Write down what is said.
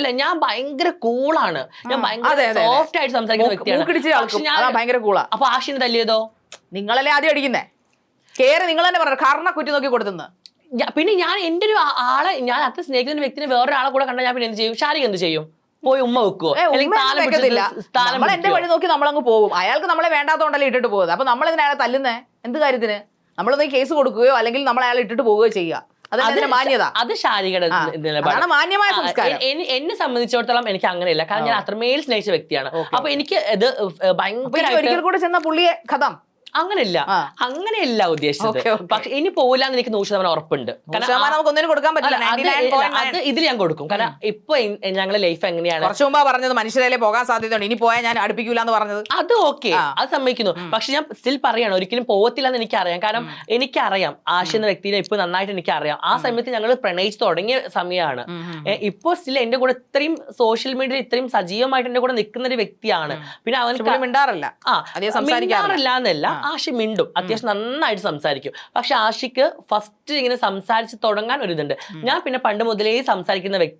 അങ്ങനെയല്ല, ഞാൻ ഭയങ്കര കൂളാണ്, ഞാൻ ഭയങ്കര സോഫ്റ്റ് ആയിട്ട് സംസാരിക്കുന്ന വ്യക്തിയാണ്. അപ്പൊ ആഷിനെ തല്ലിയതോ നിങ്ങളല്ലേ ആദ്യം അടിക്കുന്നേ? കേറി നിങ്ങൾ തന്നെ പറഞ്ഞു കാരണം കുറ്റി നോക്കി കൊടുത്തെന്ന്. പിന്നെ ഞാൻ എന്റെ ഒരു ആളെ, ഞാൻ അത്ര സ്നേഹിക്കുന്ന വ്യക്തിനെ വേറൊരാളെ കൂടെ കണ്ടാൽ ഞാൻ പിന്നെ എന്ത് ചെയ്യും? ഷാരിക എന്ത് ചെയ്യും? പോയി ഉമ്മ വെക്കുവോ? നമ്മൾ എന്റെ വഴി നോക്കി നമ്മളങ്ങ് പോകും. അയാൾക്ക് നമ്മളെ വേണ്ടാത്തോണ്ടല്ലേ ഇട്ടിട്ട് പോകുന്നത്. അപ്പൊ നമ്മൾ ഇതിനെ അയാളെ തല്ലുന്നേ എന്ത് കാര്യത്തിന്? നമ്മളൊന്ന് കേസ് കൊടുക്കുകയോ അല്ലെങ്കിൽ നമ്മൾ അയാളെ ഇട്ടിട്ട് പോവുകയോ ചെയ്യുക. അതതിന്റെ മാന്യത. അത് ഷാരികയുടെ നിലപാടാണ്, മാന്യമായ സംസ്കാരം. എന്നെ സംബന്ധിച്ചിടത്തോളം എനിക്ക് അങ്ങനെയല്ല, കാരണം ഞാൻ അത്രമേൽ സ്നേഹിച്ച വ്യക്തിയാണ്. അപ്പൊ എനിക്ക് ഇത് ഭയങ്കര ഒരിക്കൽ കൂടെ ചെന്ന പുള്ളിയെ കഥം അങ്ങനെയല്ല ഉദ്ദേശിച്ചത്. പക്ഷെ ഇനി പോകില്ലാന്ന് എനിക്ക് 100% ഉറപ്പുണ്ട്. നമുക്കൊന്നിനും കൊടുക്കാൻ പറ്റില്ല. അത് ഇതിൽ ഞാൻ കൊടുക്കും. കാരണം ഇപ്പൊ ഞങ്ങളുടെ ലൈഫ് എങ്ങനെയാണ്, കുറച്ചു മുമ്പാ പറഞ്ഞത് മനുഷ്യരെ പോകാൻ സാധ്യതയുണ്ട്, ഇനി പോയാൽ ഞാൻ അടുപ്പിക്കൂല എന്ന് പറഞ്ഞത്. അത് ഓക്കെ, അത് സമ്മതിക്കുന്നു. പക്ഷെ ഞാൻ സ്റ്റിൽ പറയാണ്, ഒരിക്കലും പോകത്തില്ല എന്ന് എനിക്കറിയാം. കാരണം എനിക്കറിയാം ആശ എന്ന വ്യക്തിനെ ഇപ്പൊ നന്നായിട്ട് എനിക്കറിയാം. ആ സമയത്ത് ഞങ്ങൾ പ്രണയിച്ച് തുടങ്ങിയ സമയമാണ്. ഇപ്പൊ സ്റ്റിൽ എന്റെ കൂടെ ഇത്രയും സോഷ്യൽ മീഡിയയിൽ ഇത്രയും സജീവമായിട്ട് എന്റെ കൂടെ നിൽക്കുന്ന ഒരു വ്യക്തിയാണ്. പിന്നെ അവൻ മിണ്ടാറില്ല എന്നല്ല, ആഷി മിണ്ടും, അത്യാവശ്യം നന്നായിട്ട് സംസാരിക്കും. പക്ഷെ ആഷിക്ക് ഫസ്റ്റ് ഇങ്ങനെ സംസാരിച്ച് തുടങ്ങാൻ ഒരു ഇതുണ്ട്. ഞാൻ പിന്നെ പണ്ട് മുതലേ സംസാരിക്കുന്ന വ്യക്തി